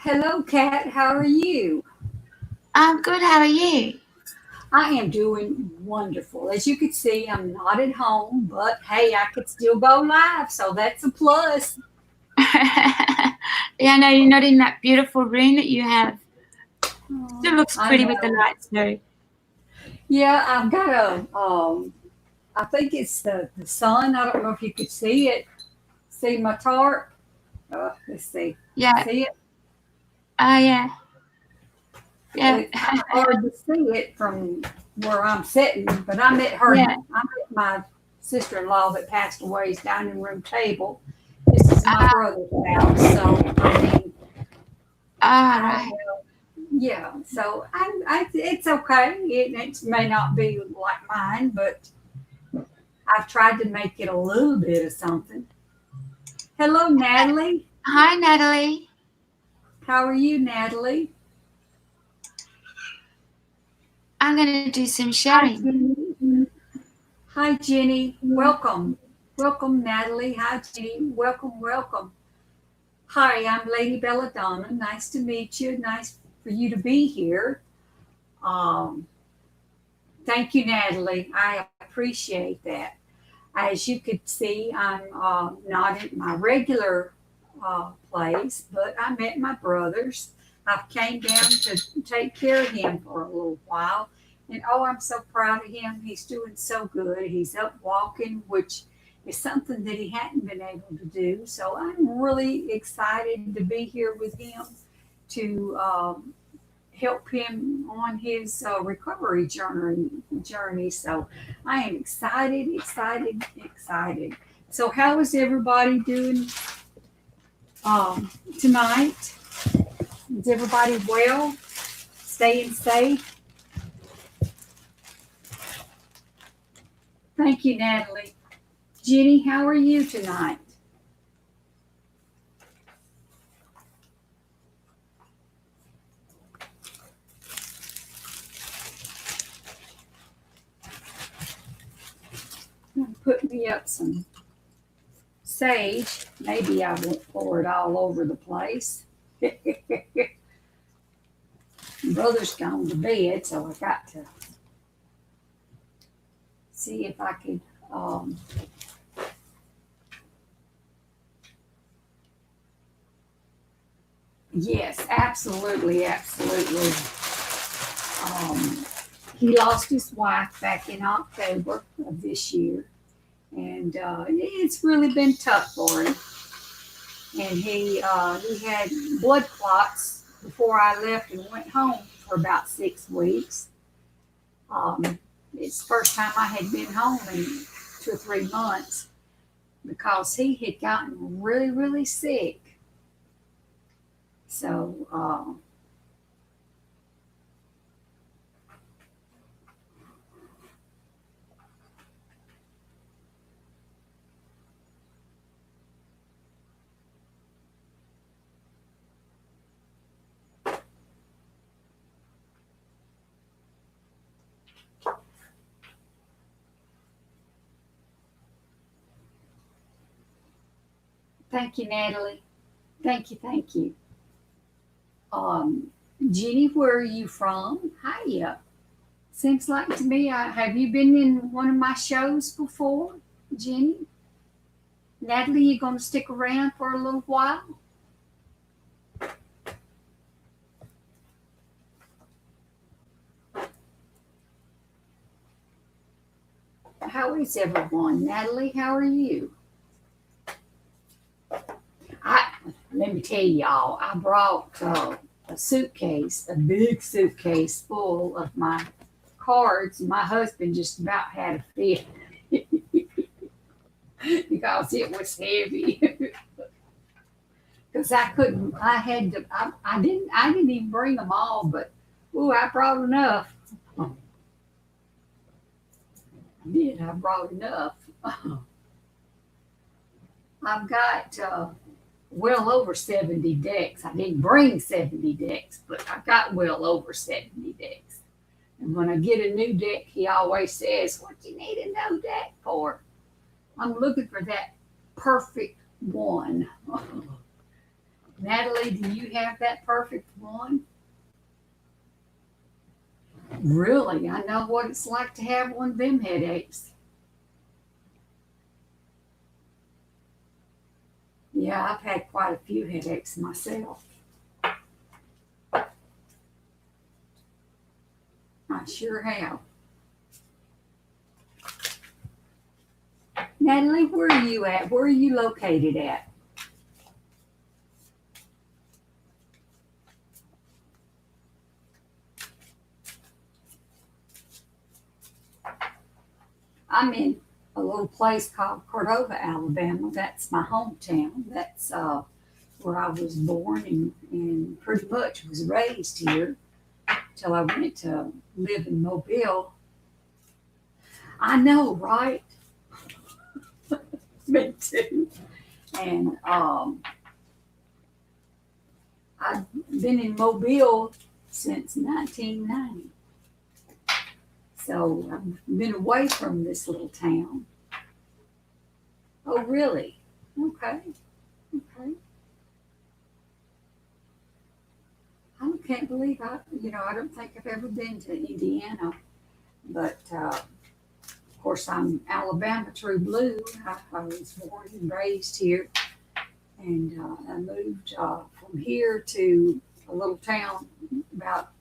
Hello, Kat. How are you? I'm good. How are you? I am doing wonderful. As you can see, I'm not at home, but hey, I could still go live, so that's a plus. Yeah, no, you're not in that beautiful room that you have. Still looks I pretty with the know. lights though. Yeah, I've got I think it's the sun. I don't know if you could see it. See my tarp? Let's see. Yeah. See it? Yeah. Yeah. It's kind of hard to see it from where I'm sitting, but Yeah. I'm at my sister-in-law that passed away's dining room table. This is my brother's house, so I mean, I Right. yeah, so it's okay. It may not be like mine, but I've tried to make it a little bit of something. Hello, Natalie. Hi, Natalie. How are you, Natalie? I'm gonna do some Hi, sharing. Jenny. Hi, Jenny. Welcome. Welcome, Natalie. Hi, Jenny. Welcome, welcome. Hi, I'm Lady Belladonna. Nice to meet you. Nice for you to be here. Um, Thank you, Natalie. I appreciate that. As you could see, I'm not at my regular place, but I'm at my brother's. I came down to take care of him for a little while. And oh, I'm so proud of him. He's doing so good. He's up walking, which is something that he hadn't been able to do. So I'm really excited to be here with him to help him on his recovery journey. So I am excited, excited, excited. So how is everybody doing um, tonight? Is everybody well? Staying safe? Thank you, Natalie. Jenny, how are you tonight? Put me up some sage. Maybe I won't pour it all over the place. Brother's gone to bed, so I got to see if I could. Um, yes, absolutely, absolutely. Um, he lost his wife back in October of this year, and it's really been tough for him. And he had blood clots before I left and went home for about 6 weeks. It's the first time I had been home in 2 or 3 months because he had gotten really, really sick. So thank you, Natalie. Thank you, thank you. Um, Jenny, where are you from? Hiya. Seems like to me, have you been in one of my shows before, Jenny? Natalie, you going to stick around for a little while? How is everyone? Natalie, how are you? I Let me tell y'all, I brought a suitcase, a big suitcase full of my cards. My husband just about had a fit because it was heavy. Because I couldn't, I had to, I didn't even bring them all, but ooh, I brought enough. I did, I brought enough. I've got well over 70 decks. I didn't bring 70 decks, but I got well over 70 decks. And when I get a new deck, he always says, "What do you need a new deck for?" I'm looking for that perfect one. Natalie, do you have that perfect one? Really? I know what it's like to have one of them headaches. Yeah, I've had quite a few headaches myself. I sure have. Natalie, where are you at? Where are you located at? I'm in a little place called Cordova, Alabama. That's my hometown. That's where I was born and pretty much was raised here till I went to live in Mobile. I know, right? Me too. And I've been in Mobile since 1990. So I've been away from this little town. Oh, really? Okay. Okay. I can't believe I don't think I've ever been to Indiana, but of course I'm Alabama true blue. I was born and raised here, and I moved from here to a little town about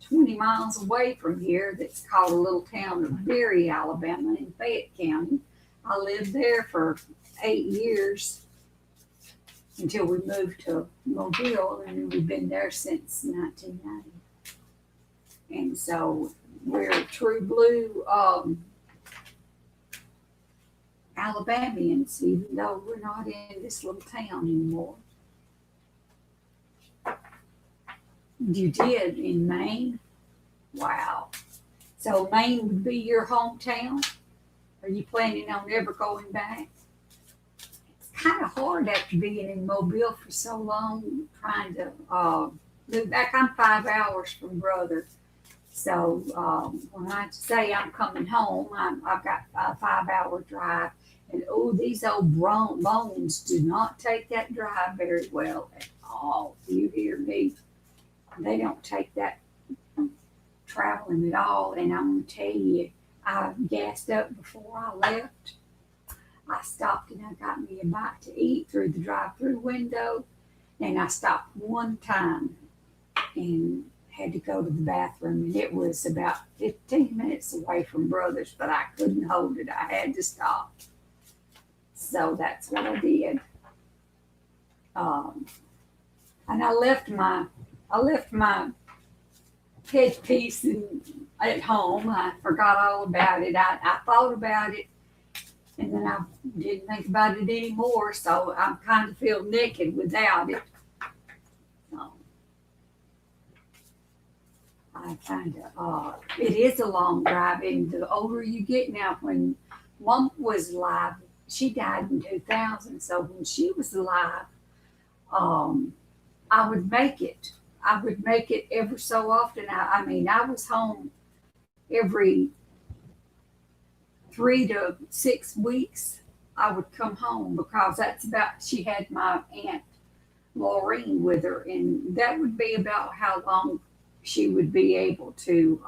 20 miles away from here that's called a little town of Berry, Alabama in Fayette County. I lived there for 8 years until we moved to Mobile, and we've been there since 1990. And so we're true blue Alabamians, even though we're not in this little town anymore. You did in Maine? Wow. So Maine would be your hometown? Are you planning on ever going back? It's kind of hard after being in Mobile for so long, trying to move back. I'm 5 hours from Brother. So when I say I'm coming home, I've got a 5 hour drive. And oh, these old bones do not take that drive very well at all. You hear me? They don't take that traveling at all. And I'm going to tell you, I gassed up before I left. I stopped and I got me a bite to eat through the drive-through window. And I stopped one time and had to go to the bathroom. And it was about 15 minutes away from Brothers, but I couldn't hold it. I had to stop. So that's what I did. And I left my headpiece at home. I forgot all about it. I thought about it, and then I didn't think about it anymore. So I kind of feel naked without it. I kind of it is a long drive, and the older you get now. When Mom was alive, she died in 2000. So when she was alive, I would make it. I would make it ever so often. I mean, I was home every 3 to 6 weeks. I would come home because that's about, she had my Aunt Laureen with her, and that would be about how long she would be able to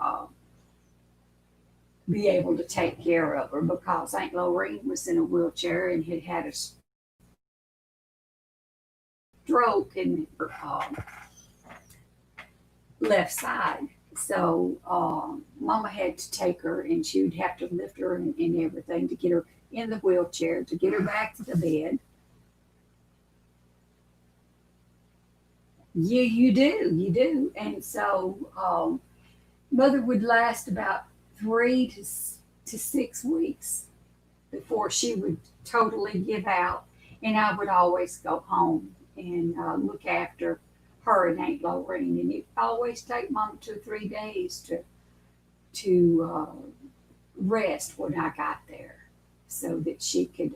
take care of her, because Aunt Laureen was in a wheelchair and had had a stroke in her left side. So Mama had to take her, and she would have to lift her and everything to get her in the wheelchair, to get her back to the bed. Yeah, you do. And so Mother would last about 3 to 6 weeks before she would totally give out. And I would always go home and look after her and Aunt Lorraine. And it always take Mom 2 or 3 days to rest when I got there, so that she could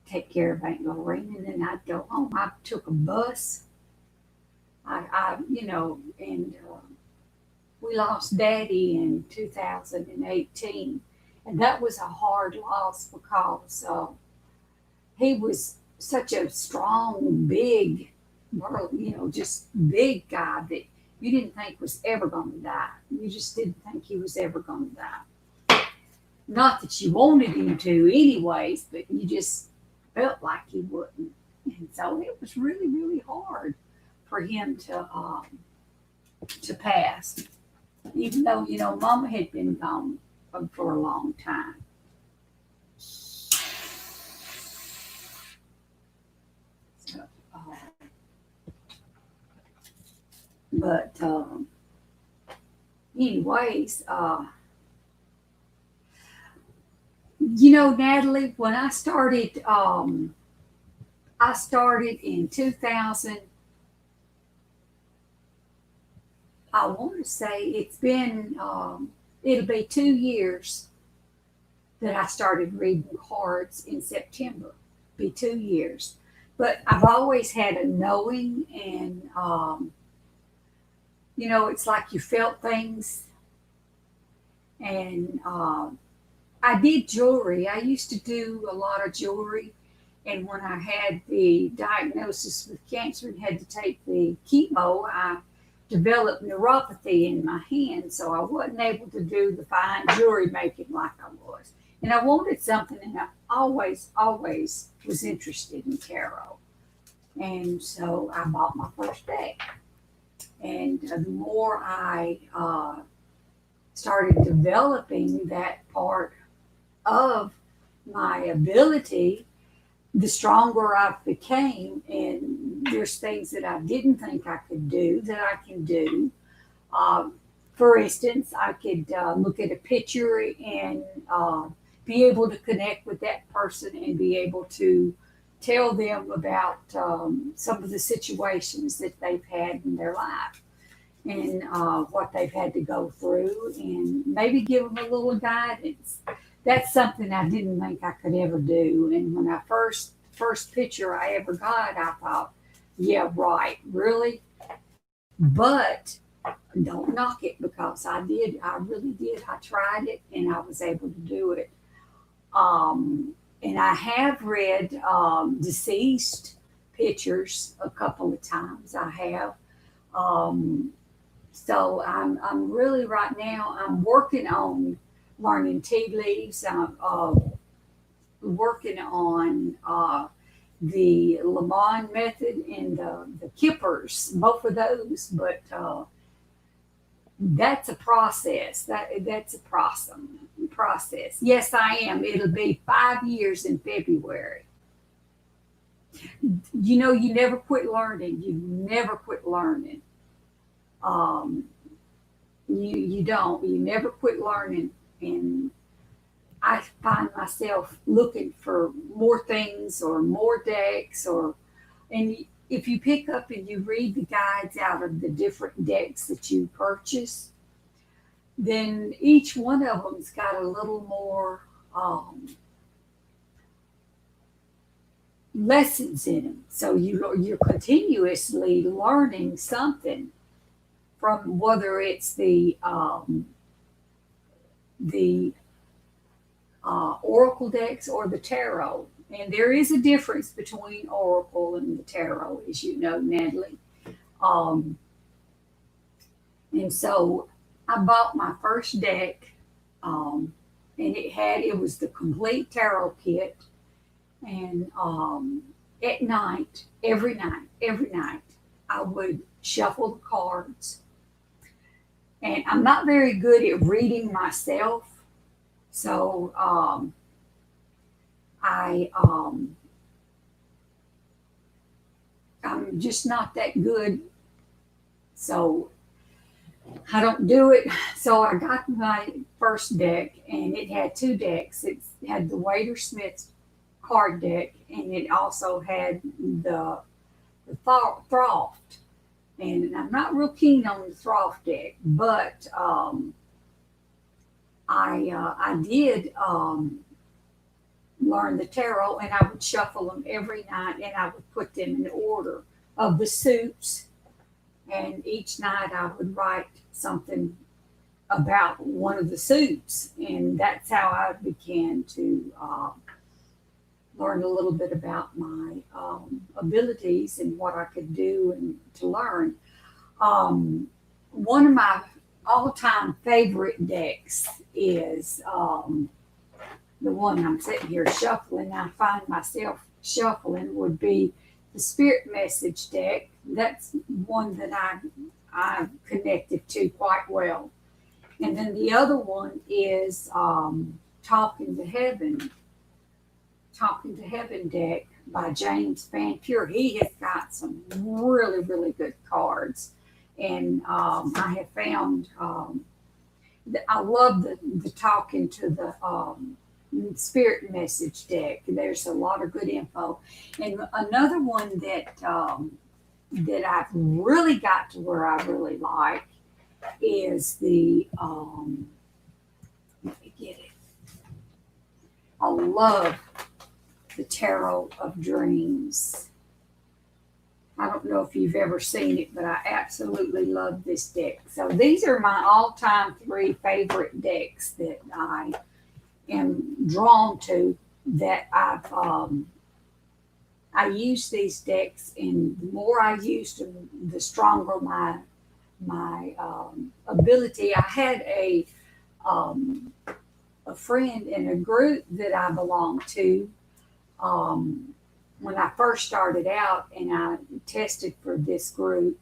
take care of Aunt Lorraine. And then I'd go home. I took a bus. And we lost Daddy in 2018. And that was a hard loss because he was such a strong, big, just big guy that you didn't think was ever going to die. You just didn't think he was ever going to die. Not that you wanted him to, anyways, but you just felt like he wouldn't. And so it was really, really hard for him to pass, even though Mama had been gone for a long time. So, but anyways, Natalie, when I started in 2000. I want to say it'll be 2 years that I started reading cards in September. Be 2 years. But I've always had a knowing, and it's like you felt things. And I did jewelry. I used to do a lot of jewelry. And when I had the diagnosis with cancer and had to take the chemo, I developed neuropathy in my hand. So I wasn't able to do the fine jewelry making like I was. And I wanted something, and I always was interested in tarot. And so I bought my first deck. And the more I started developing that part of my ability, the stronger I became. And there's things that I didn't think I could do that I can do. For instance, I could look at a picture and be able to connect with that person and be able to tell them about some of the situations that they've had in their life and what they've had to go through, and maybe give them a little guidance. That's something I didn't think I could ever do. And when I first picture I ever got, I thought, yeah, right, really? But don't knock it, because I really did. I tried it and I was able to do it. And I have read deceased pictures a couple of times. I have. So I'm really right now, I'm working on learning tea leaves. I'm working on the Lamont method and the Kippers, both of those. But that's a process. That's a process. Yes, I am. It'll be 5 years in February. You never quit learning. You never quit learning. You don't. You never quit learning. And I find myself looking for more things or more decks, and if you pick up and you read the guides out of the different decks that you purchase, then each one of them's got a little more lessons in them. So you're continuously learning something from, whether it's the oracle decks or the tarot. And there is a difference between oracle and the tarot, as you know, Natalie. And so I bought my first deck, and it was the complete tarot kit. And at night, every night, I would shuffle the cards. And I'm not very good at reading myself. So I'm just not that good. So I don't do it. So I got my first deck, and it had two decks. It had the Wader Smith card deck, and it also had the Throft. And I'm not real keen on the Throft deck, but I did learn the tarot, and I would shuffle them every night, and I would put them in order of the suits. And each night I would write something about one of the suits, and that's how I began to learn a little bit about my abilities and what I could do and to learn. One of my all-time favorite decks is the one I'm sitting here shuffling. I find myself shuffling would be the Spirit Message deck. That's one that I've connected to quite well. And then the other one is Talking to Heaven, Talking to Heaven deck by James Van Pure. He has got some really, really good cards. And I have found I love the talking to the Spirit Message deck. There's a lot of good info. And another one that I've really got to where I really like is the let me get it. I love the Tarot of Dreams. I don't know if you've ever seen it, but I absolutely love this deck. So these are my all-time 3 favorite decks that I am drawn to. That I use these decks, and the more I use them, the stronger my ability. I had a friend in a group that I belonged to when I first started out, and I tested for this group.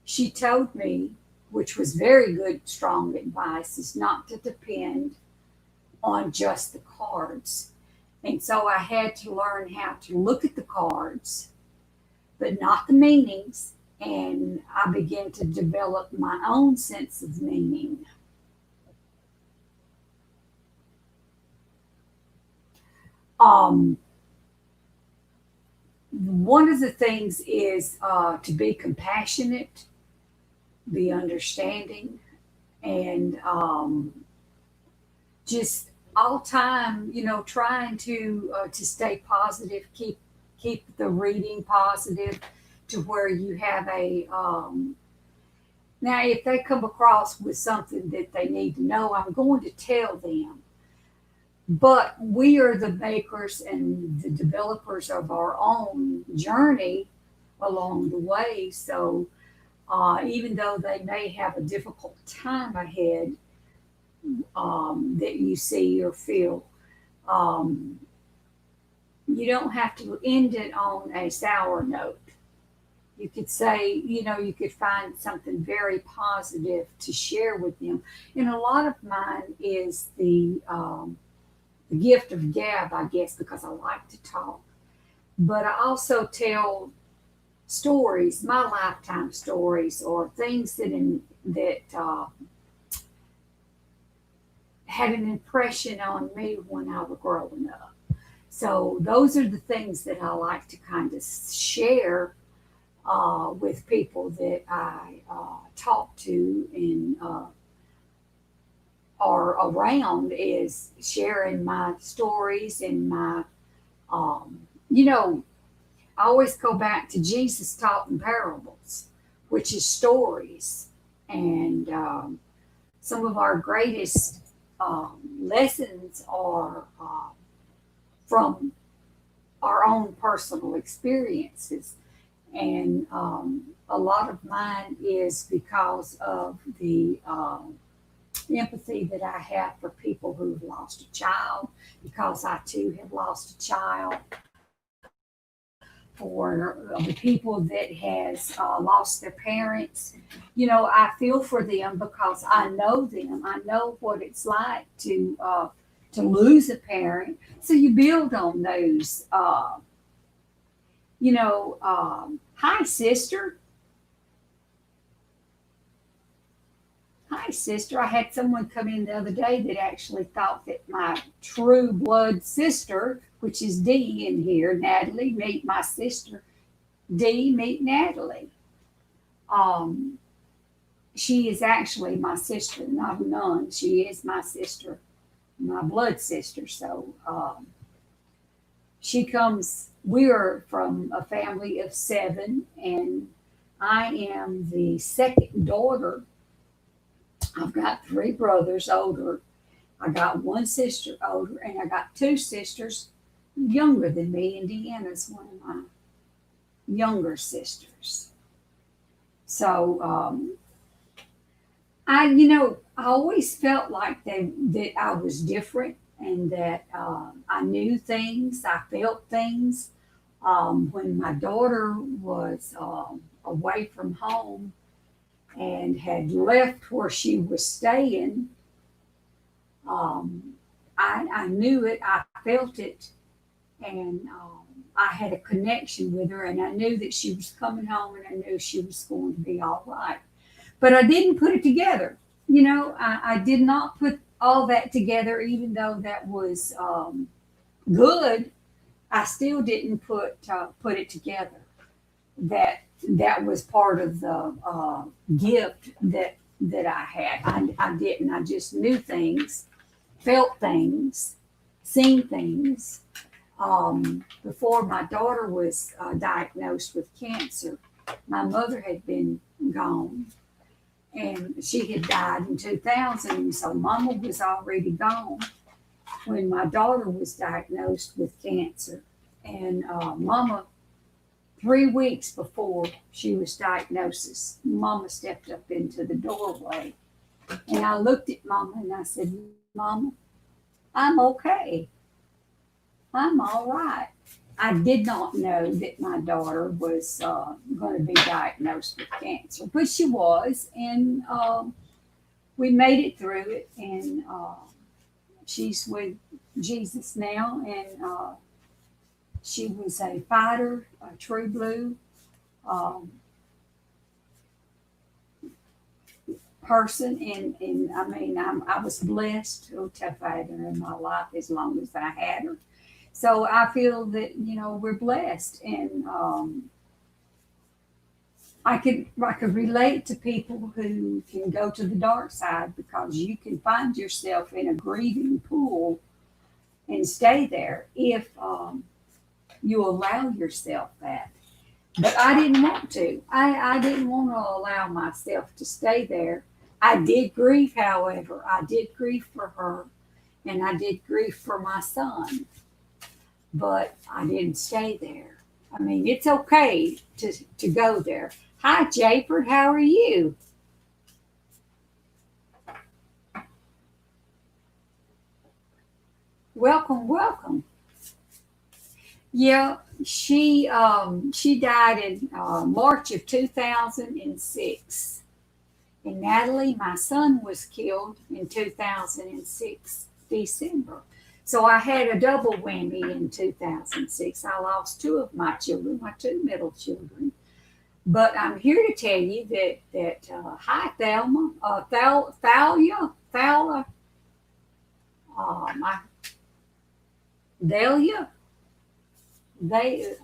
She told me, which was very good, strong advice, is not to depend on just the cards. And so I had to learn how to look at the cards, but not the meanings. And I began to develop my own sense of meaning. One of the things is to be compassionate, be understanding, and just all time, trying to stay positive, keep the reading positive, to where you have a now if they come across with something that they need to know, I'm going to tell them. But we are the makers and the developers of our own journey along the way. So even though they may have a difficult time ahead, that you see or feel, you don't have to end it on a sour note. You could say, you could find something very positive to share with them. And a lot of mine is the gift of gab, I guess, because I like to talk. But I also tell stories, my lifetime stories, or things that had an impression on me when I was growing up. So those are the things that I like to kind of share with people that I talk to and are around, is sharing my stories and my, I always go back to Jesus taught in parables, which is stories. And some of our greatest lessons are from our own personal experiences. And a lot of mine is because of the empathy that I have for people who've lost a child, because I too have lost a child. For the people that has lost their parents, I feel for them because I know them. I know what it's like to lose a parent. So you build on those. Hi, sister. Hi, sister. I had someone come in the other day that actually thought that my true blood sister, which is Dee in here, Natalie, meet my sister. Dee, meet Natalie. She is actually my sister, not a nun. She is my sister, my blood sister. So she comes, we are from a family of 7, and I am the second daughter. I've got 3 brothers older. I got 1 sister older, and I got 2 sisters younger than me, and Deanna's one of my younger sisters. So I always felt like that I was different and that I knew things, I felt things. When my daughter was away from home and had left where she was staying, I knew it, I felt it, and I had a connection with her, and I knew that she was coming home, and I knew she was going to be all right. But I didn't put it together. I did not put all that together, even though that was good. I still didn't put it together. That was part of the gift that I had. I didn't. I just knew things, felt things, seen things. Before my daughter was diagnosed with cancer, my mother had been gone, and she had died in 2000, and so Mama was already gone when my daughter was diagnosed with cancer. And Mama, 3 weeks before she was diagnosed, Mama stepped up into the doorway, and I looked at Mama and I said, "Mama, I'm okay. I'm all right." I did not know that my daughter was going to be diagnosed with cancer, but she was, and we made it through it, and she's with Jesus now, and she was a fighter, a true blue um, person, and I mean, I was blessed to have had her in my life as long as I had her. So I feel that we're blessed, and I could relate to people who can go to the dark side, because you can find yourself in a grieving pool and stay there if you allow yourself that. But I didn't want to. I didn't want to allow myself to stay there. I did grieve, however. I did grieve for her, and I did grieve for my son, but I didn't stay there. I mean, it's okay to go there. Hi, Jayford. How are you? Welcome, welcome. Yeah, she died in March of 2006. And Natalie, my son, was killed in 2006, December. So I had a double whammy in 2006. I lost two of my children, my two middle children. But I'm here to tell you that hi, Thelma, Thalia, my Delia, they,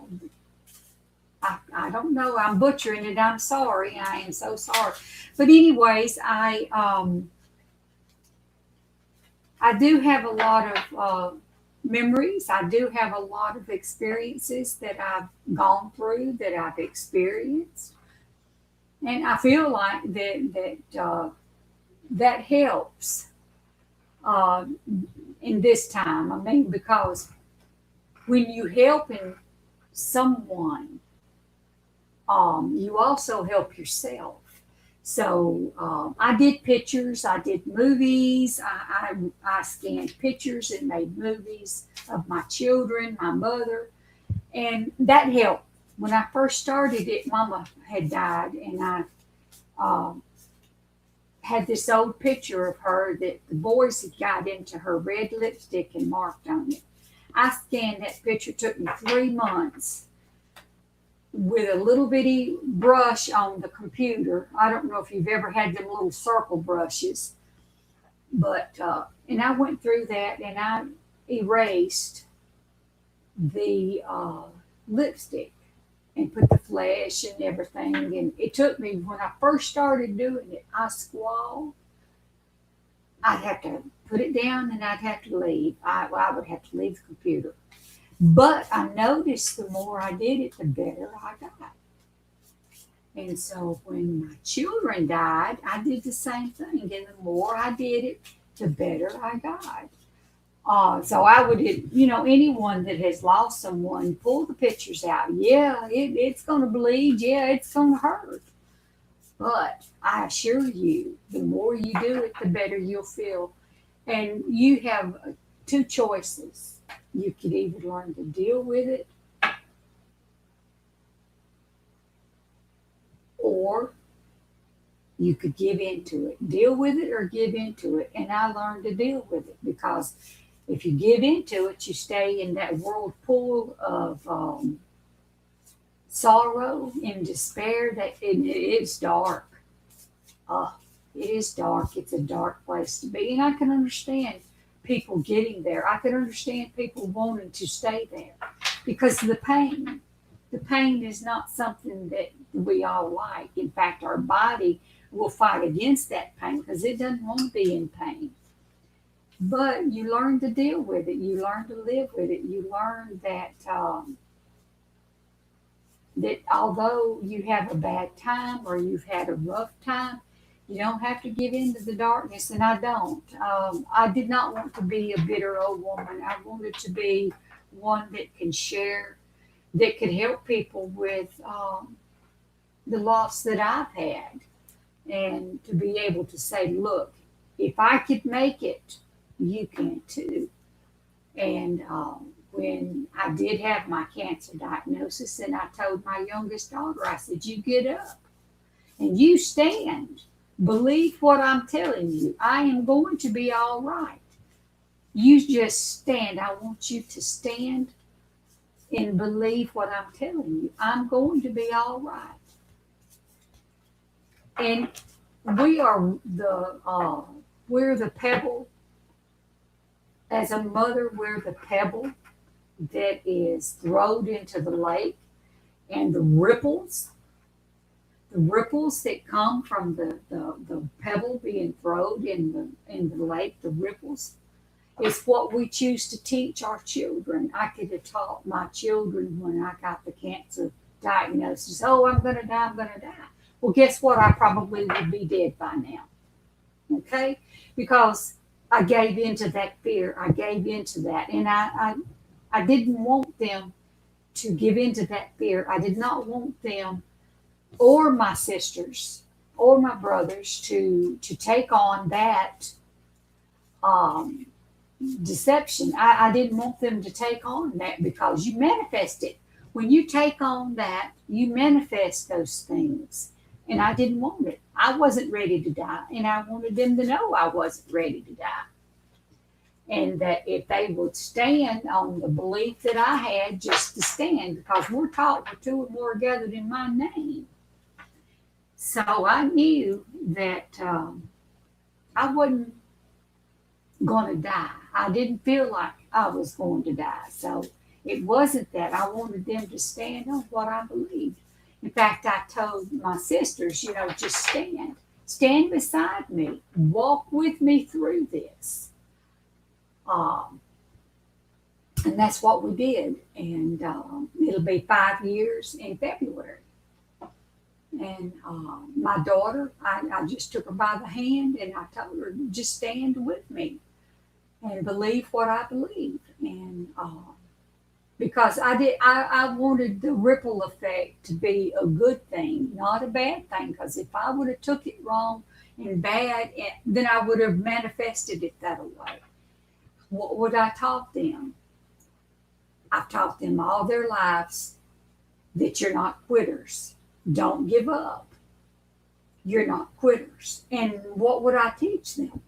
I don't know. I'm butchering it. I'm sorry. I am so sorry. But anyways, I do have a lot of memories. I do have a lot of experiences that I've gone through, that I've experienced, and I feel like that helps uh, in this time. I mean, because when you helping someone, you also help yourself. So I did pictures, I did movies, I scanned pictures and made movies of my children, my mother, and that helped. When I first started it, Mama had died, and I um, had this old picture of her that the boys had got into her red lipstick and marked on it. I scanned that picture, took me 3 months with a little bitty brush on the computer. I don't know if you've ever had them little circle brushes, but and I went through that and I erased the lipstick and put the flesh and everything. And it took me, when I first started doing it, I squalled. I'd have to put it down and I'd have to leave. I would have to leave the computer. But I noticed the more I did it, the better I got. And so when my children died, I did the same thing. And the more I did it, the better I got. So I would, anyone that has lost someone, pull the pictures out. Yeah, it's going to bleed. Yeah, it's going to hurt. But I assure you, the more you do it, the better you'll feel. And you have two choices. You could either learn to deal with it, or you could give into it. Deal with it or give into it. And I learned to deal with it, because if you give into it, you stay in that whirlpool of sorrow and despair. And it is dark. Uh, it is dark. It's a dark place to be. And I can understand people getting there. I can understand people wanting to stay there because of the pain. The pain is not something that we all like. In fact, our body will fight against that pain because it doesn't want to be in pain. But you learn to deal with it. You learn to live with it. You learn that although you have a bad time or you've had a rough time, you don't have to give in to the darkness. And I don't. I did not want to be a bitter old woman. I wanted to be one that can share, that could help people with the loss that I've had, and to be able to say, look, if I could make it, you can too. And when I did have my cancer diagnosis, and I told my youngest daughter, I said, you get up and you stand. Believe what I'm telling you. I am going to be all right. You just stand. I want you to stand and believe what I'm telling you. I'm going to be all right. And we are we're the pebble. As a mother, we're the pebble that is thrown into the lake, and the ripples that come from the pebble being thrown in the lake, the ripples, is what we choose to teach our children. I could have taught my children when I got the cancer diagnosis, oh, I'm going to die, I'm going to die. Well, guess what? I probably would be dead by now. Okay? Because I gave into that fear. I gave into that. And I didn't want them to give into that fear. I did not want them or my sisters or my brothers to take on that um, deception. I didn't want them to take on that, because you manifest it. When you take on that, you manifest those things. And I didn't want it. I wasn't ready to die. And I wanted them to know I wasn't ready to die. And that if they would stand on the belief that I had, just to stand, because we're taught where two or more are gathered in my name. So I knew that I wasn't going to die. I didn't feel like I was going to die. So it wasn't that. I wanted them to stand on what I believed. In fact, I told my sisters, just stand. Stand beside me. Walk with me through this. And that's what we did. And it'll be 5 years in February. And my daughter, I just took her by the hand and I told her, just stand with me and believe what I believe. And because I wanted the ripple effect to be a good thing, not a bad thing. Because if I would have took it wrong and bad, then I would have manifested it that way. What would I taught them? I've taught them all their lives that you're not quitters. Don't give up. You're not quitters. And what would I teach them?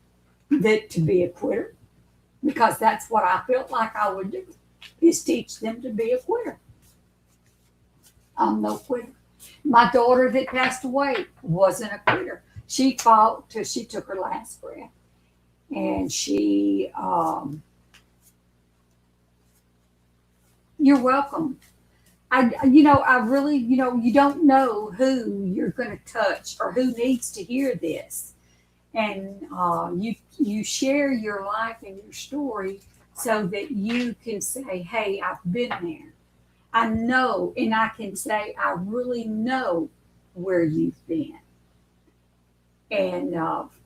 That to be a quitter, because that's what I felt like I would do, is teach them to be a quitter. I'm no quitter. My daughter that passed away wasn't a quitter. She fought till she took her last breath. And she, you're welcome. I really, you don't know who you're going to touch or who needs to hear this. And you share your life and your story so that you can say, hey, I've been there. I know, and I can say, I really know where you've been. And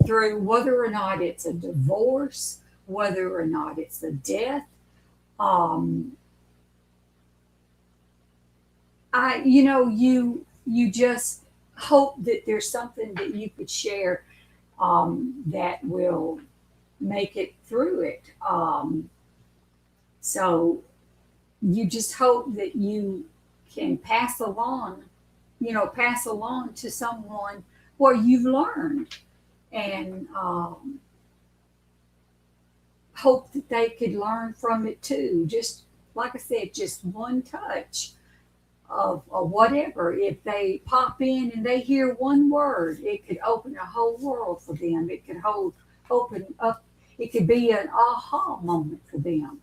through whether or not it's a divorce whether or not it's a death. Um, you just hope that there's something that you could share that will make it through it. So you just hope that you can pass along to someone what you've learned, and hope that they could learn from it too. Just like I said, just one touch of whatever. If they pop in and they hear one word, it could open a whole world for them. It could open up. It could be an aha moment for them.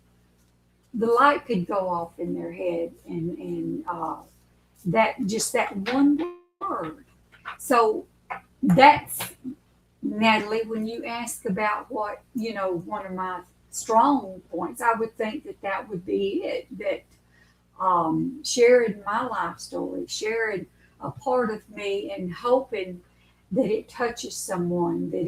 The light could go off in their head, and that one word. So that's, Natalie, when you ask about what, one of my strong points, I would think that that would be it. That sharing my life story, sharing a part of me, and hoping that it touches someone, that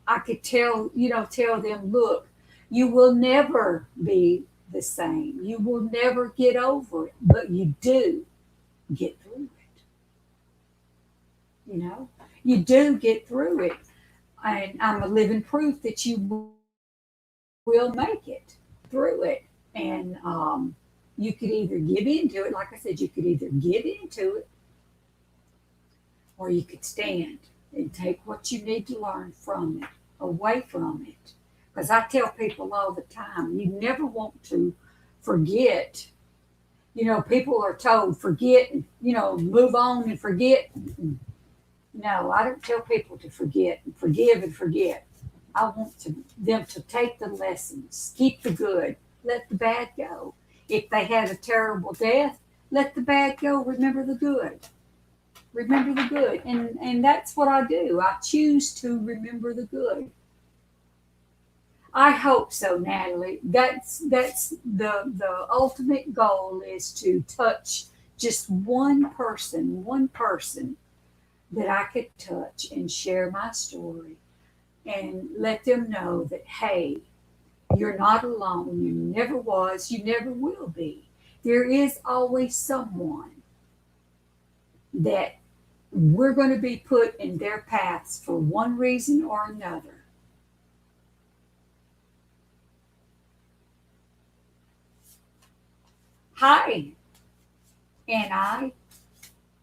I could tell them, look, you will never be the same. You will never get over it, but you do get through it. You do get through it. And I'm a living proof that you will make it through it. And you could either give into it, like I said, you could either give into it, or you could stand and take what you need to learn from it, away from it. Because I tell people all the time, you never want to forget. People are told forget, move on and forget. No, I don't tell people to forget and forgive and forget. I want them to take the lessons, keep the good, let the bad go. If they had a terrible death, let the bad go, remember the good. Remember the good. And that's what I do. I choose to remember the good. I hope so, Natalie. That's the ultimate goal, is to touch just one person that I could touch and share my story and let them know that, hey, you're not alone. You never was. You never will be. There is always someone that we're going to be put in their paths for one reason or another. Hi, and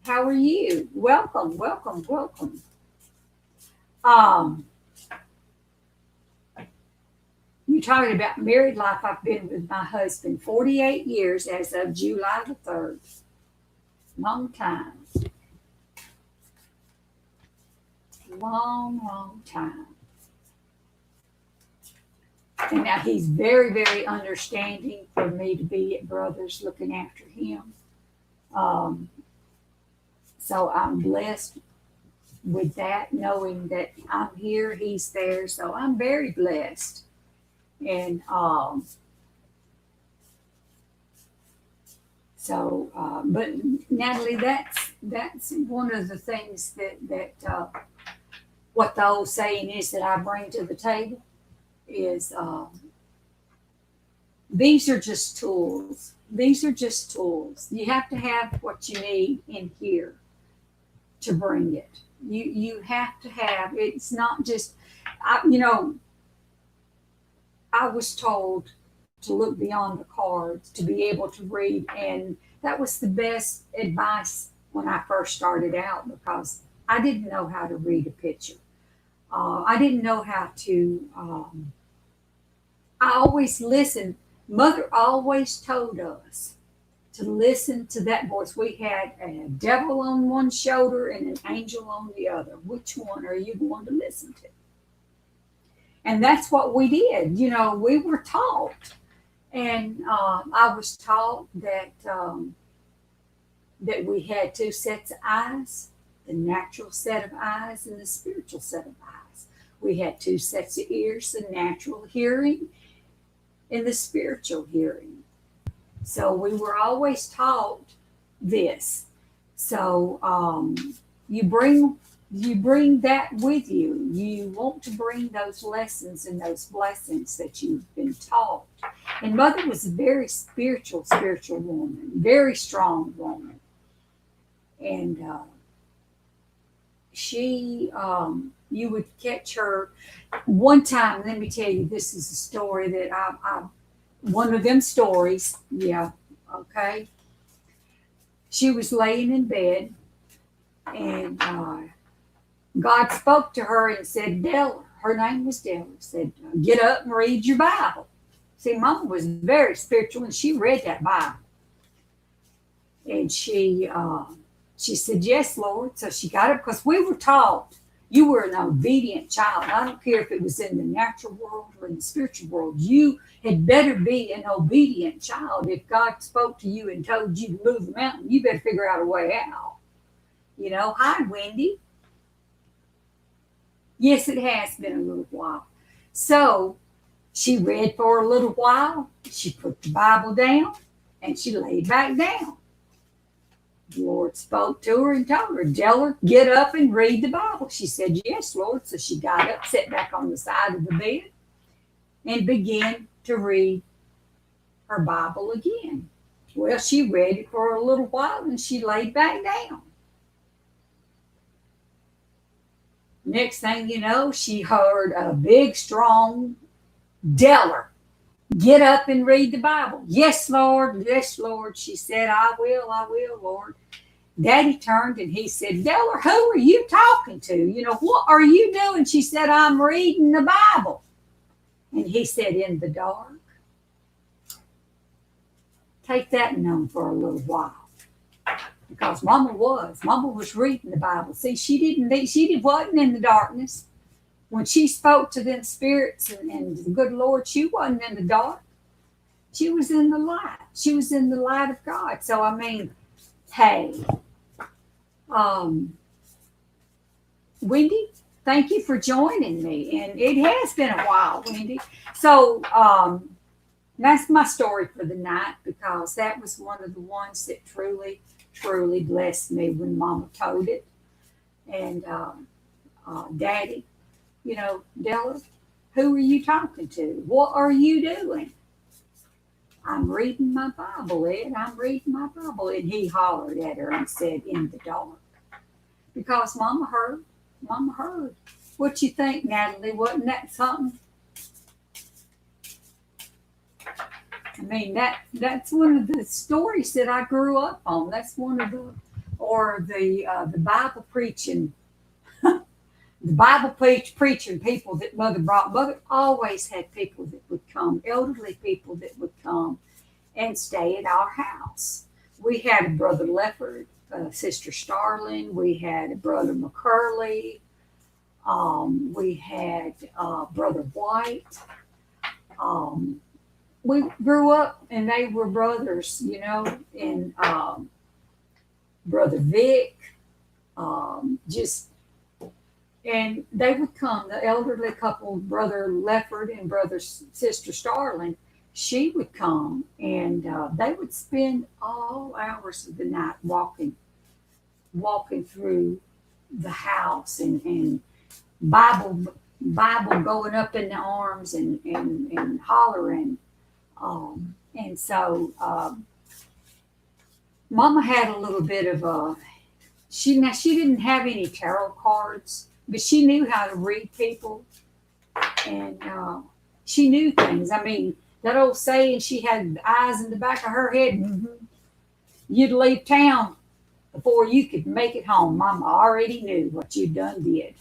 how are you? Welcome, welcome, welcome. Um, You're talking about married life. I've been with my husband 48 years as of July the 3rd. Long time. Long, long time. And now he's very, very understanding for me to be at Brothers looking after him. Um, so I'm blessed with that, knowing that I'm here, he's there. So I'm very blessed. And but Natalie, that's one of the things that what the old saying is that I bring to the table is these are just tools. These are just tools. You have to have what you need in here to bring it. You have to have. It's not just. I was told to look beyond the cards to be able to read, and that was the best advice when I first started out, because I didn't know how to read a picture. I didn't know how to. I always listened. Mother always told us to listen to that voice. We had a devil on one shoulder and an angel on the other. Which one are you going to listen to? And that's what we did. We were taught. And I was taught that we had two sets of eyes, the natural set of eyes and the spiritual set of eyes. We had two sets of ears, the natural hearing and the spiritual hearing. So we were always taught this. So you bring you bring that with you. You want to bring those lessons and those blessings that you've been taught. And Mother was a very spiritual woman, very strong woman. And you would catch her one time. Let me tell you, this is a story that one of them stories. Yeah, okay. She was laying in bed, and God spoke to her and said, Della, her name was Della, said, get up and read your Bible. See, Mama was very spiritual, and she read that Bible. And she said, yes, Lord. So she got up, because we were taught you were an obedient child. I don't care if it was in the natural world or in the spiritual world. You had better be an obedient child. If God spoke to you and told you to move the mountain, you better figure out a way out. Hi, Wendy. Yes, it has been a little while. So she read for a little while. She put the Bible down and she laid back down. The Lord spoke to her and told her, Della, get up and read the Bible. She said, yes, Lord. So she got up, sat back on the side of the bed, and began to read her Bible again. Well, she read it for a little while and she laid back down. Next thing you know, she heard a big, strong Della, get up and read the Bible. Yes, Lord. Yes, Lord. She said, I will, Lord. Daddy turned and he said, Della, who are you talking to? What are you doing? She said, I'm reading the Bible. And he said, in the dark. Take that known for a little while. Because Mama was reading the Bible. See, she wasn't in the darkness. When she spoke to them spirits and the good Lord, she wasn't in the dark. She was in the light. She was in the light of God. So, hey, Wendy, thank you for joining me. And it has been a while, Wendy. So, that's my story for the night, because that was one of the ones that truly, truly blessed me when Mama told it. And Daddy, Della, who are you talking to? What are you doing? I'm reading my Bible, Ed. I'm reading my Bible. And he hollered at her and said, in the dark. Because Mama heard. Mama heard. What you think, Natalie? Wasn't that something? That's one of the stories that I grew up on. That's one of the Bible preaching, the Bible preaching people that Mother brought. Mother always had people that would come, elderly people that would come and stay at our house. We had a Brother Lefford, Sister Starling. We had a Brother McCurley. We had Brother White. We grew up and they were brothers, and Brother Vic, and they would come, the elderly couple, Brother Lefford and Sister Starling, she would come, and they would spend all hours of the night walking through the house, and Bible going up in the arms and hollering. And so Mama had a little bit of she didn't have any tarot cards, but she knew how to read people, and she knew things. That old saying, she had eyes in the back of her head. Mm-hmm. You'd leave town before you could make it home. Mama already knew what you done did.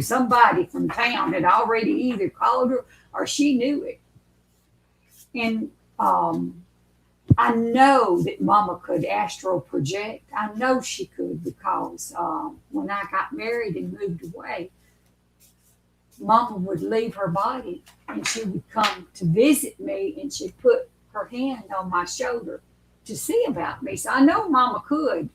Somebody from town had already either called her or she knew it. And I know that Mama could astral project. I know she could, because when I got married and moved away, Mama would leave her body and she would come to visit me, and she'd put her hand on my shoulder to see about me. So I know Mama could.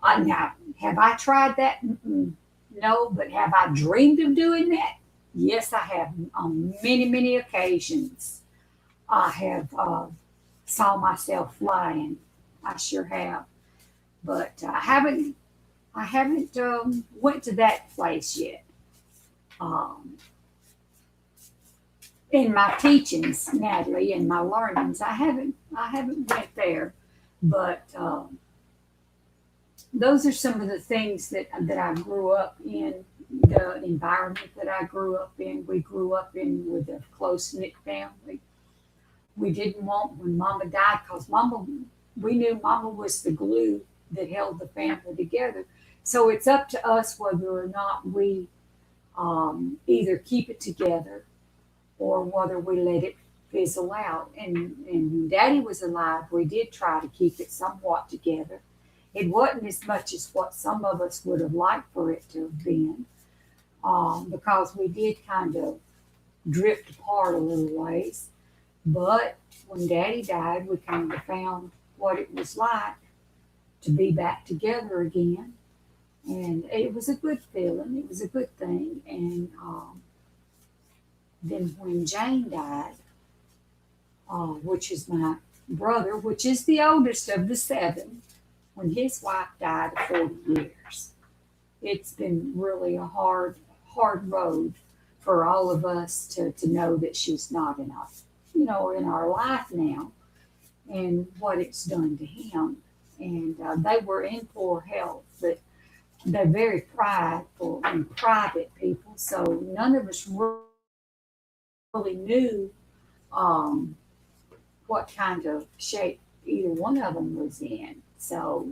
Now, have I tried that? Mm-mm. No, but have I dreamed of doing that? Yes, I have, on many, many occasions. I have saw myself flying. I sure have. But I haven't I haven't went to that place yet. Um, in my teachings, Natalie, in my learnings, I haven't went there, but those are some of the things that I grew up in, the environment that I grew up in. We grew up in with a close knit family. We didn't want when Mama died because Mama, we knew Mama was the glue that held the family together. So it's up to us whether or not we either keep it together or whether we let it fizzle out. And when Daddy was alive, we did try to keep it somewhat together. It wasn't as much as what some of us would have liked for it to have been, because we did kind of drift apart a little ways. But when Daddy died, we kind of found what it was like to be back together again. And it was a good feeling. It was a good thing. And then when Jane died, which is my brother, which is the oldest of the seven, when his wife died of 40 years, it's been really a hard road for all of us to know that she's not in us, in our life now, and what it's done to him. And they were in poor health, but they're very prideful and private people, so none of us really knew um, what kind of shape either one of them was in. So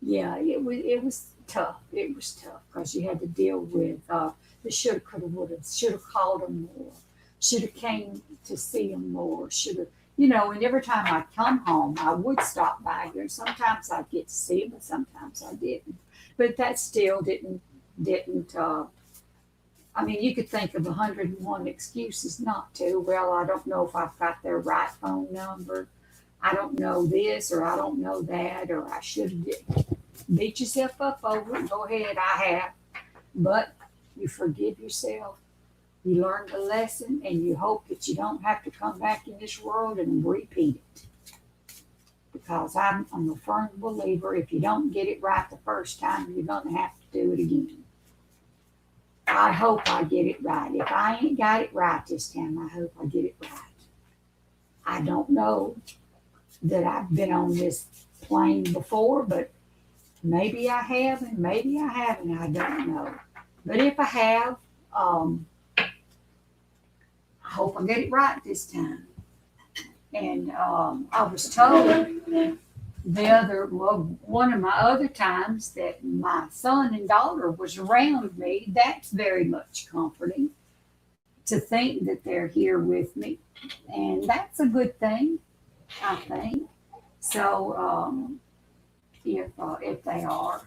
yeah, it was tough. It was tough because you had to deal with the shoulda, coulda, woulda, should have called them more, should have came to see them more, should have, And every time I'd come home, I would stop by here. Sometimes I'd get to see them, and sometimes I didn't. But that still didn't. I mean, you could think of 101 excuses not to. Well, I don't know if I've got their right phone number. I don't know this, or I don't know that, or I should have beat yourself up over it. Go ahead, I have. But you forgive yourself. You learn the lesson, and you hope that you don't have to come back in this world and repeat it. Because I'm a firm believer if you don't get it right the first time, you're going to have to do it again. I hope I get it right. If I ain't got it right this time, I hope I get it right. I don't know that I've been on this plane before, but maybe I have and maybe I haven't. I don't know. But if I have, I hope I get it right this time. And I was told one of my other times that my son and daughter was around me. That's very much comforting to think that they're here with me. And that's a good thing, I think. So if they are.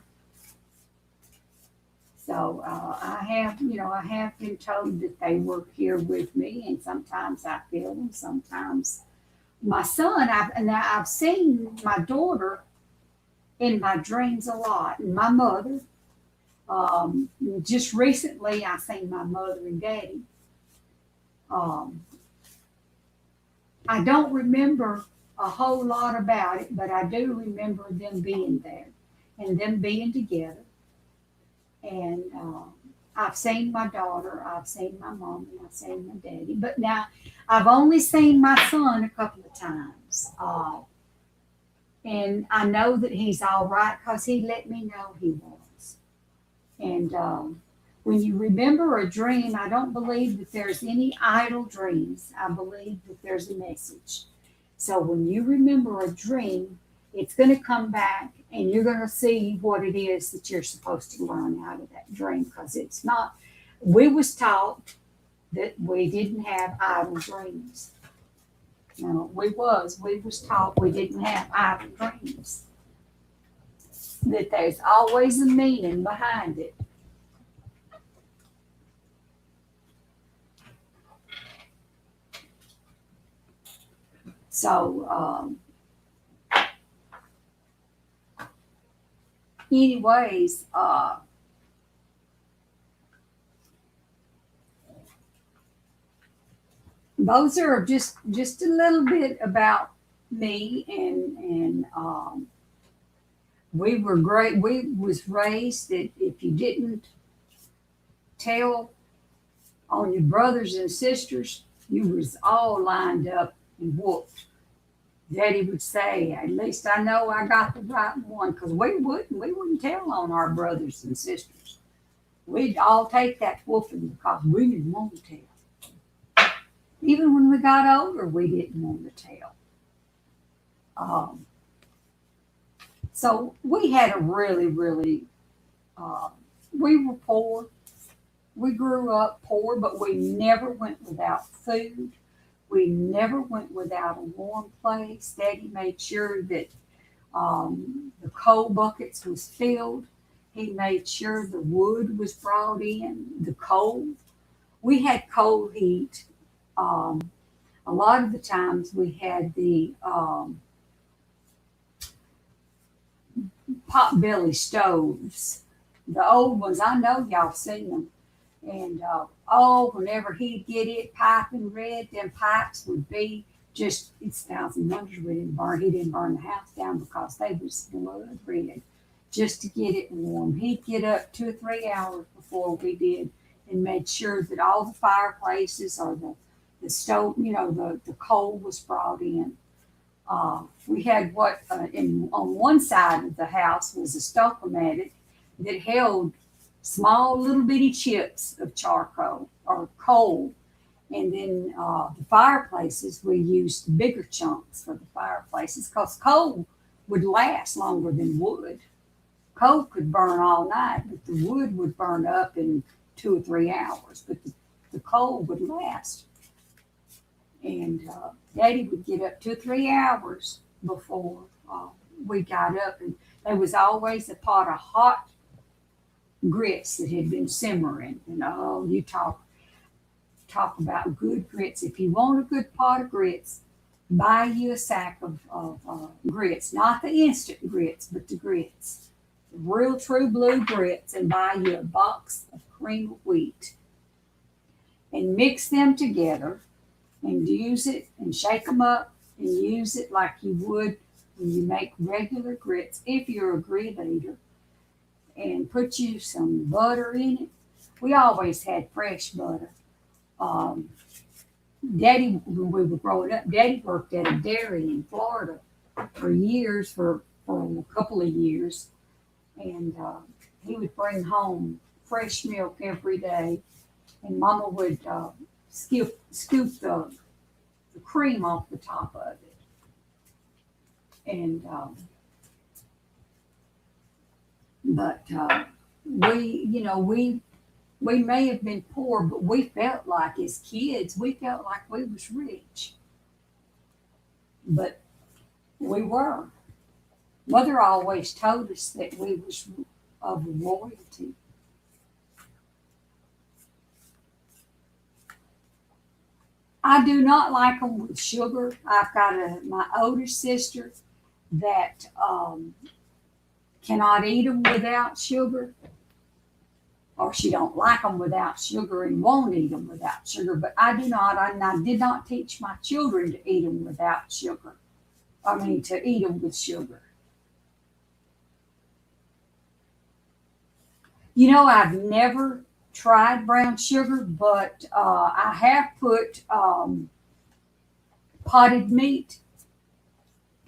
So I have been told that they were here with me, and sometimes I feel them, sometimes my son, I've seen my daughter in my dreams a lot, and my mother. Just recently, I seen my mother and daddy. Um, I don't remember a whole lot about it, but I do remember them being there and them being together. And I've seen my daughter, I've seen my mom, and I've seen my daddy. But now I've only seen my son a couple of times. And I know that he's all right because he let me know he was. And when you remember a dream, I don't believe that there's any idle dreams. I believe that there's a message. So when you remember a dream, it's going to come back and you're going to see what it is that you're supposed to learn out of that dream, because it's not, we was taught that we didn't have idle dreams. No, we was taught we didn't have idle dreams, that there's always a meaning behind it. So anyways, those are just a little bit about me and We were great. We was raised that if you didn't tell on your brothers and sisters, you was all lined up and whooped. Daddy would say, "At least I know I got the right one," because we wouldn't tell on our brothers and sisters. We'd all take that whooping because we didn't want to tell. Even when we got older, we didn't want to tell. Um, so we had a really, uh, we were poor. We grew up poor, but we never went without food. We never went without a warm place. Daddy made sure that the coal buckets was filled. He made sure the wood was brought in, the coal. We had coal heat. Um, a lot of the times we had the pot belly stoves, the old ones. I know y'all seen them. And whenever he'd get it piping red, them pipes would be just, it's thousand wonders we didn't burn. He didn't burn the house down because they was blood red just to get it warm. He'd get up 2 or 3 hours before we did and made sure that all the fireplaces or the stove, the coal was brought in. We had on one side of the house was a stoker-matic that held small little bitty chips of charcoal or coal. And then the fireplaces, we used bigger chunks for the fireplaces because coal would last longer than wood. Coal could burn all night, but the wood would burn up in 2 or 3 hours, but the coal would last. And Daddy would get up 2 or 3 hours before we got up, and there was always a pot of hot grits that had been simmering. And oh, you talk about good grits. If you want a good pot of grits, buy you a sack of grits, not the instant grits, but the grits, the real true blue grits, and buy you a box of cream of wheat and mix them together and use it and shake them up and use it like you would when you make regular grits if you're a grit eater, and put you some butter in it. We always had fresh butter. Daddy, when we were growing up, Daddy worked at a dairy in Florida for years, for a couple of years, and he would bring home fresh milk every day, and Mama would scoop the cream off the top of it. And but we may have been poor, but we felt like as kids, we felt like we was rich. But we were. Mother always told us that we was of royalty. I do not like them with sugar. I've got my older sister that cannot eat them without sugar, or she don't like them without sugar and won't eat them without sugar. But I do not, and I did not teach my children to eat them without sugar. To eat them with sugar. I've never tried brown sugar, but I have put potted meat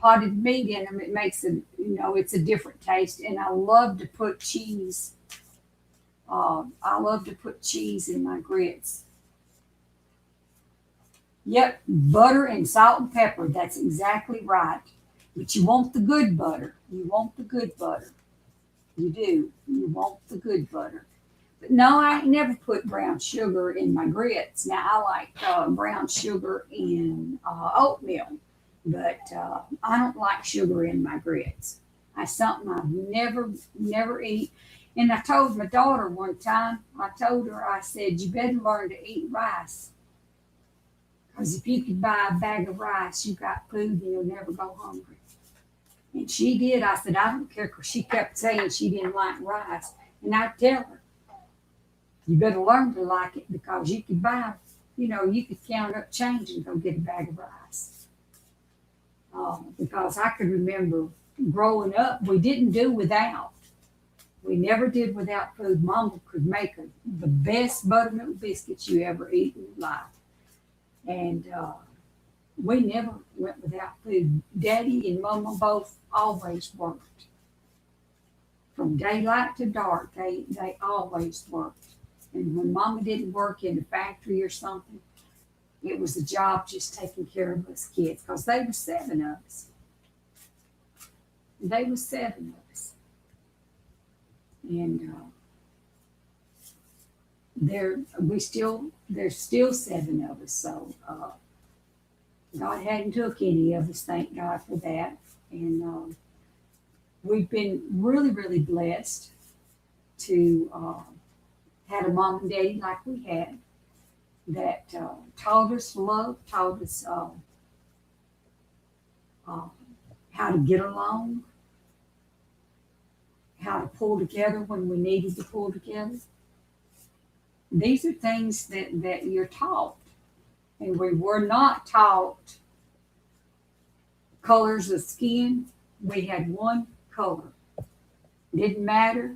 in them. It makes it's a different taste. And I love to put cheese. I love to put cheese in my grits. Yep, butter and salt and pepper. That's exactly right. But you want the good butter. You want the good butter. You do. You want the good butter. But no, I ain't never put brown sugar in my grits. Now, I like brown sugar in oatmeal, but I don't like sugar in my grits. That's something I've never eat. And I told my daughter one time, I said, you better learn to eat rice. Because if you could buy a bag of rice, you got food and you'll never go hungry. And she did. I said, I don't care, because she kept saying she didn't like rice. And I tell her, you better learn to like it, because you could buy, you could count up change and go get a bag of rice. Because I could remember growing up, we didn't do without. We never did without food. Mama could make the best buttermilk biscuits you ever eat in your life. And we never went without food. Daddy and Mama both always worked. From daylight to dark, they always worked. And when Mama didn't work in the factory or something, it was a job just taking care of us kids, because they were seven of us. They were seven of us. And there's still seven of us. So God hadn't took any of us, thank God for that. And we've been really, really blessed to had a mom and daddy like we had, that taught us love, taught us how to get along, how to pull together when we needed to pull together. These are things that you're taught. And we were not taught colors of skin. We had one color. Didn't matter.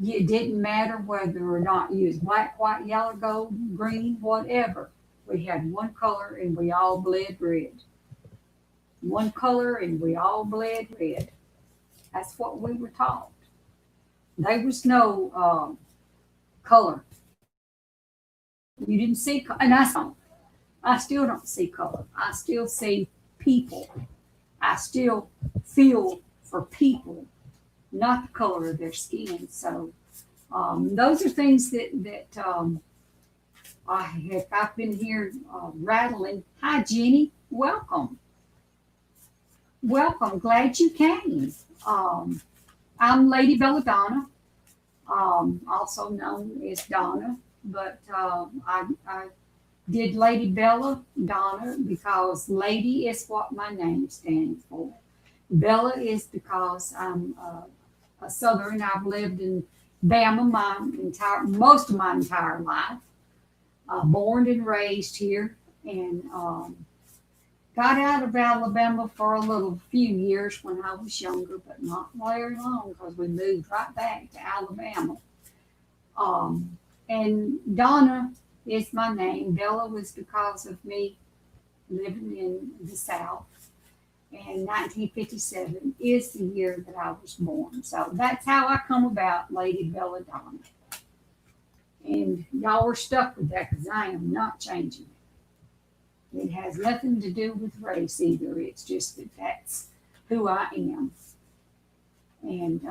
It didn't matter whether or not you was black, white, yellow, gold, green, whatever. We had one color and we all bled red. One color and we all bled red. That's what we were taught. There was no color. You didn't see, and I still don't see color. I still see people. I still feel for people, not the color of their skin. So those are things that I've been here rattling. Hi, Jenny. Welcome. Welcome. Glad you came. I'm Lady Belladonna, also known as Donna, but I did Lady Bella Donna because Lady is what my name stands for. Bella is because I'm a Southern. I've lived in Bama most of my entire life. Born and raised here, and got out of Alabama for a few years when I was younger, but not very long, because we moved right back to Alabama. And Donna is my name. Bella was because of me living in the South. And 1957 is the year that I was born. So that's how I come about Lady Belladonna. And y'all are stuck with that, because I am not changing it. It has nothing to do with race either. It's just that that's who I am. And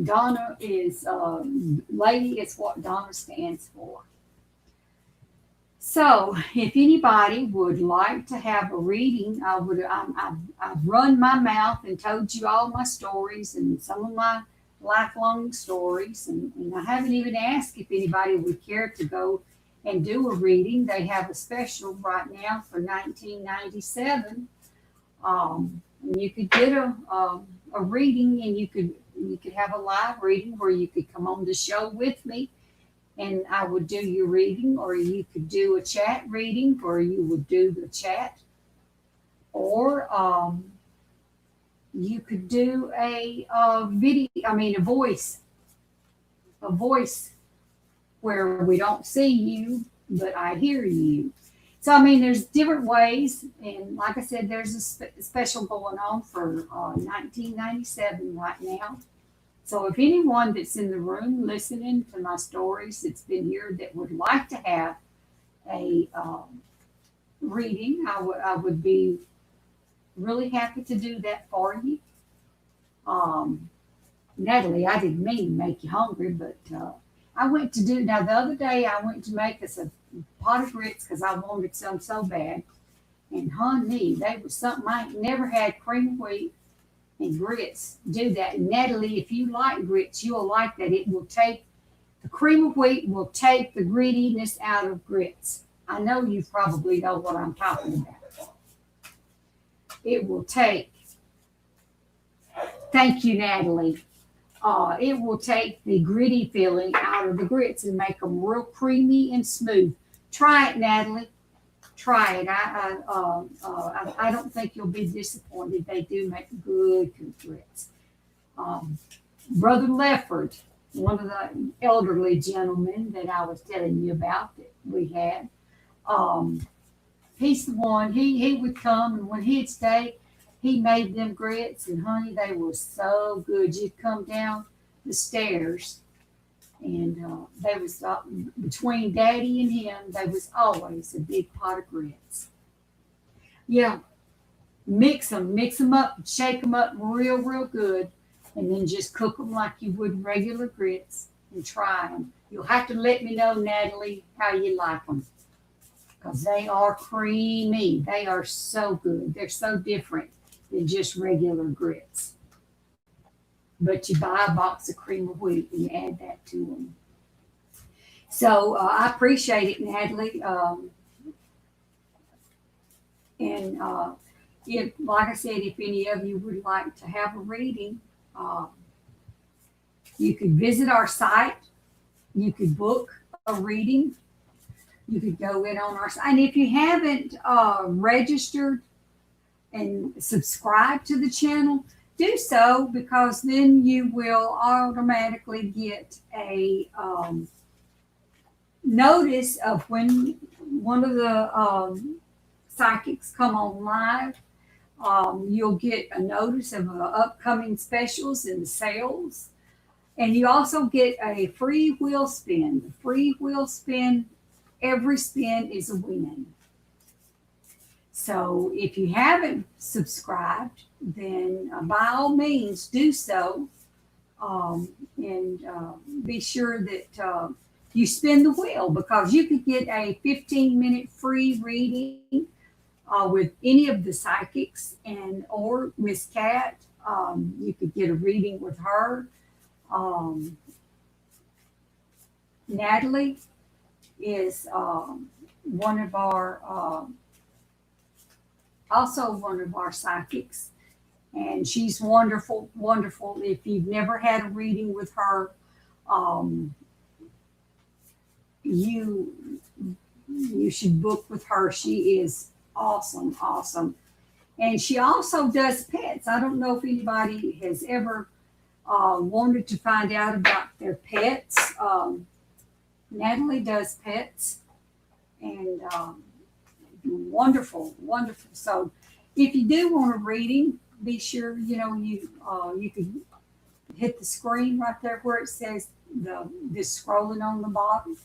Donna is, Lady is what Donna stands for. So if anybody would like to have a reading, I've run my mouth and told you all my stories and some of my lifelong stories. And I haven't even asked if anybody would care to go and do a reading. They have a special right now for 1997. And you could get a reading, and you could have a live reading where you could come on the show with me and I would do your reading, or you could do a chat reading where you would do the chat, or you could do a voice where we don't see you, but I hear you. So, I mean, there's different ways. And like I said, there's a special going on for 1997 right now. So if anyone that's in the room listening to my stories that's been here that would like to have a reading, I would be really happy to do that for you. Natalie, I didn't mean to make you hungry, but now the other day I went to make us a pot of grits because I wanted some so bad. And honey, they was something I ain't never had. Cream of wheat and grits do that. And Natalie, if you like grits, you'll like that. The cream of wheat will take the grittiness out of grits. I know you probably know what I'm talking about. It will take, thank you, Natalie. It will take the gritty feeling out of the grits and make them real creamy and smooth. Try it, Natalie. try it. I don't think you'll be disappointed. They do make good grits. Brother Lefford, one of the elderly gentlemen that I was telling you about that we had, he's the one. He would come, and when he'd stay, he made them grits, and honey, they were so good. You'd come down the stairs, and they was between Daddy and him. There was always a big pot of grits. Yeah, mix them up, shake them up real good, and then just cook them like you would regular grits and try them. You'll have to let me know, Natalie, how you like them, because they are creamy. They are so good. They're so different than just regular grits. But you buy a box of cream of wheat and you add that to them. So I appreciate it, Natalie. And if, like I said, if any of you would like to have a reading, you could visit our site. You could book a reading. You could go in on our site. And if you haven't registered and subscribed to the channel, do so, because then you will automatically get a notice of when one of the psychics come on live. You'll get a notice of upcoming specials and sales. And you also get a free wheel spin. The free wheel spin, every spin is a win. So if you haven't subscribed, then by all means do so. And be sure that you spin the wheel, because you could get a 15-minute free reading with any of the psychics, and or Miss Cat. You could get a reading with her. Natalie is one of our also one of our psychics, and she's wonderful. If you've never had a reading with her, you should book with her. She is awesome. And she also does pets. I don't know if anybody has ever wanted to find out about their pets. Natalie does pets, and wonderful. So if you do want a reading, be sure you can hit the screen right there where it says this scrolling on the bottom.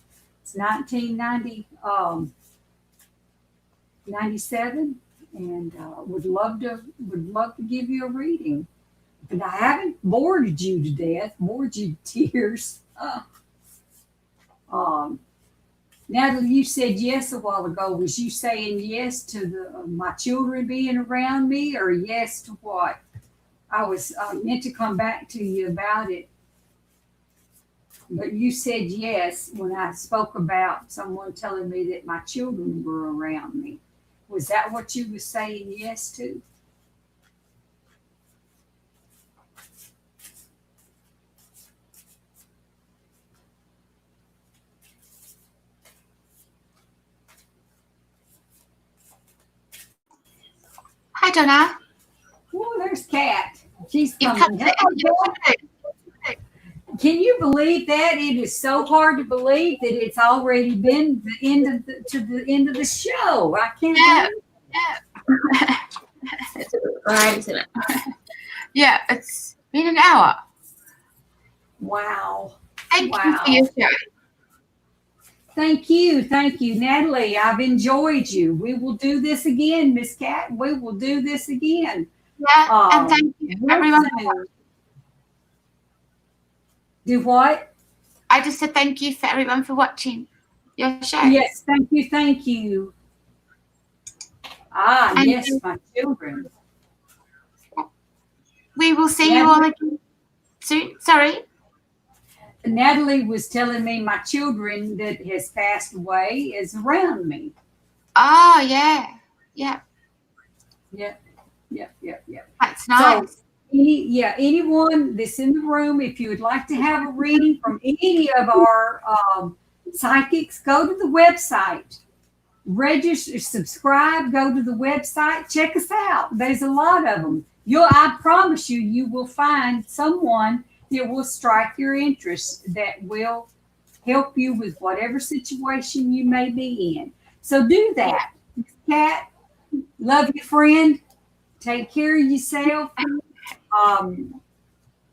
It's 1997, and would love to give you a reading. But I haven't bored you to death, bored you to tears. Natalie, you said yes a while ago. Was you saying yes to my children being around me, or yes to what? I was meant to come back to you about it, but you said yes when I spoke about someone telling me that my children were around me. Was that what you were saying yes to? Hi, Donna. Oh, there's Kat. She's You coming. Can you believe that? It is so hard to believe that it's already been the end of the end of the show. I can't believe it. It's right, isn't it? Yeah, it's been an hour. Wow. Thank you for your show. Thank you, Natalie. I've enjoyed you. We will do this again, Miss Cat. We will do this again. Yeah, and thank you, everyone. Do what? I just said thank you for everyone for watching your show. Yes, thank you. And yes, my children. We will see you all again soon. Sorry. Natalie was telling me my children that has passed away is around me. Oh, yeah. Yep. That's nice. So, anyone that's in the room, if you would like to have a reading from any of our psychics, go to the website. register, subscribe, go to the website, check us out. There's a lot of them. I promise you, you will find someone that will strike your interest, that will help you with whatever situation you may be in. So do that. Kat, love you, friend. Take care of yourself.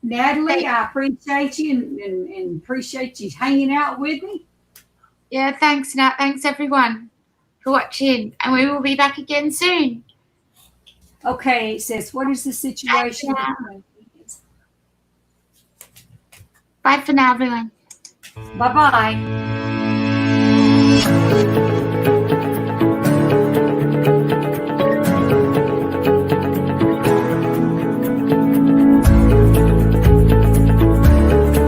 Natalie, I appreciate you and appreciate you hanging out with me. Yeah, thanks, Nat. Thanks, everyone, for watching. And we will be back again soon. Okay, it says, what is the situation? Bye for now, everyone. Bye-bye.